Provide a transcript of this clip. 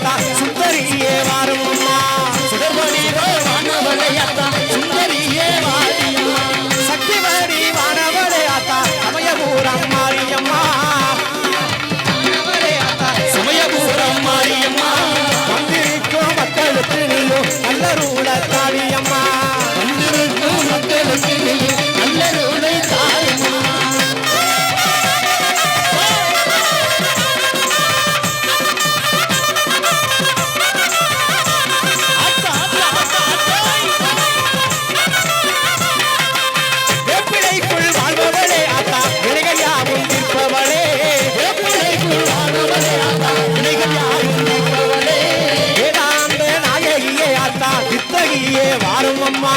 ஆத்தா சுந்தரியே வாரும் அம்மா சுடர்வடி வானவளே ஆத்தா சுந்தரியே வாரியம்மா சக்திவடி வானவளே ஆத்தா சமயபுரம் மாரியம்மா சமயபுரம் மாரியம்மா வந்திருக்கும் மக்களுக்கு நீயும் நல்லருள தாரியம்மா வந்திருக்கும் மக்களுக்கு நீயும் நல்லருள தாரியம்மா வாரும் அம்மா